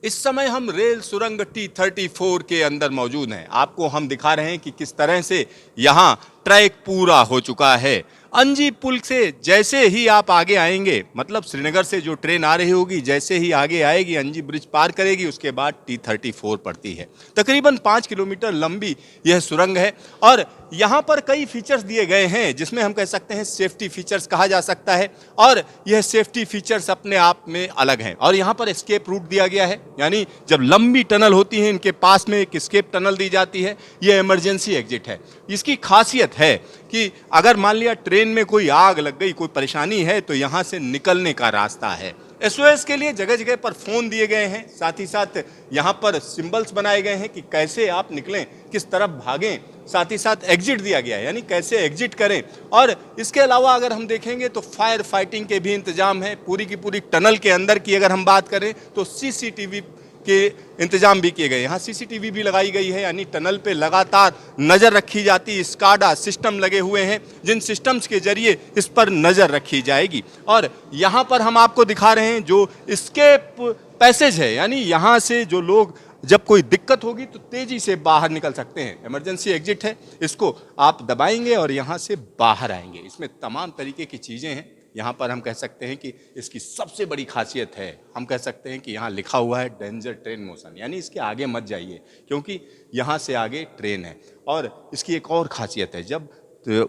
इस समय हम रेल सुरंग T34 के अंदर मौजूद हैं। आपको हम दिखा रहे हैं कि किस तरह से यहाँ ट्रैक पूरा हो चुका है। अंजी पुल से जैसे ही आप आगे आएंगे, मतलब श्रीनगर से जो ट्रेन आ रही होगी, जैसे ही आगे आएगी अंजी ब्रिज पार करेगी, उसके बाद T34 पड़ती है। तकरीबन 5 किलोमीटर लंबी यह सुरंग है और यहाँ पर कई फीचर्स दिए गए हैं, जिसमें हम कह सकते हैं सेफ्टी फीचर्स कहा जा सकता है। और यह सेफ्टी फीचर्स अपने आप में अलग हैं। और यहाँ पर एस्केप रूट दिया गया है, यानी जब लंबी टनल होती है, इनके पास में एक एस्केप टनल दी जाती है। यह इमरजेंसी एग्जिट है। इसकी खासियत है कि अगर मान लिया ट्रेन में कोई आग लग गई, कोई परेशानी है, तो यहाँ से निकलने का रास्ता है। एसओएस के लिए जगह जगह पर फोन दिए गए हैं, साथ ही साथ यहाँ पर सिंबल्स बनाए गए हैं कि कैसे आप निकलें, किस तरफ भागें। साथ ही साथ एग्जिट दिया गया है, यानी कैसे एग्जिट करें। और इसके अलावा अगर हम देखेंगे तो फायर फाइटिंग के भी इंतजाम है। पूरी की पूरी टनल के अंदर की अगर हम बात करें तो सीसीटीवी के इंतजाम भी किए गए। यहाँ सीसीटीवी भी लगाई गई है, यानी टनल पे लगातार नज़र रखी जाती है। स्काडा सिस्टम लगे हुए हैं, जिन सिस्टम्स के जरिए इस पर नज़र रखी जाएगी। और यहाँ पर हम आपको दिखा रहे हैं जो एस्केप पैसेज है, यानी यहाँ से जो लोग जब कोई दिक्कत होगी तो तेजी से बाहर निकल सकते हैं। इमरजेंसी एग्जिट है, इसको आप दबाएंगे और यहाँ से बाहर आएंगे। इसमें तमाम तरीके की चीज़ें हैं। यहाँ पर हम कह सकते हैं कि इसकी सबसे बड़ी खासियत है, हम कह सकते हैं कि यहाँ लिखा हुआ है डेंजर ट्रेन मोशन, यानी इसके आगे मत जाइए, क्योंकि यहाँ से आगे ट्रेन है। और इसकी एक और खासियत है, जब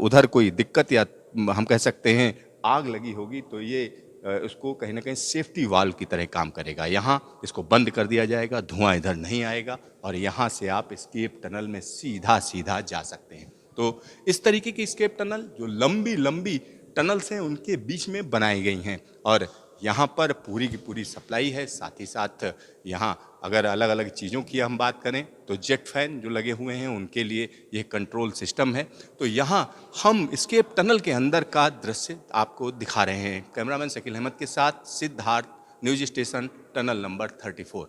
उधर कोई दिक्कत या हम कह सकते हैं आग लगी होगी, तो ये उसको कहीं ना कहीं सेफ्टी वाल्व की तरह काम करेगा। यहाँ इसको बंद कर दिया जाएगा, धुआं इधर नहीं आएगा और यहाँ से आप एस्केप टनल में सीधा सीधा जा सकते हैं। तो इस तरीके की एस्केप टनल जो लंबी लंबी टनल्स हैं उनके बीच में बनाई गई हैं और यहाँ पर पूरी की पूरी सप्लाई है। साथ ही साथ यहाँ अगर अलग अलग चीज़ों की हम बात करें तो जेट फैन जो लगे हुए हैं उनके लिए ये कंट्रोल सिस्टम है। तो यहाँ हम एस्केप टनल के अंदर का दृश्य आपको दिखा रहे हैं। कैमरामैन शकील अहमद के साथ Siddharth, news station, tunnel number 34।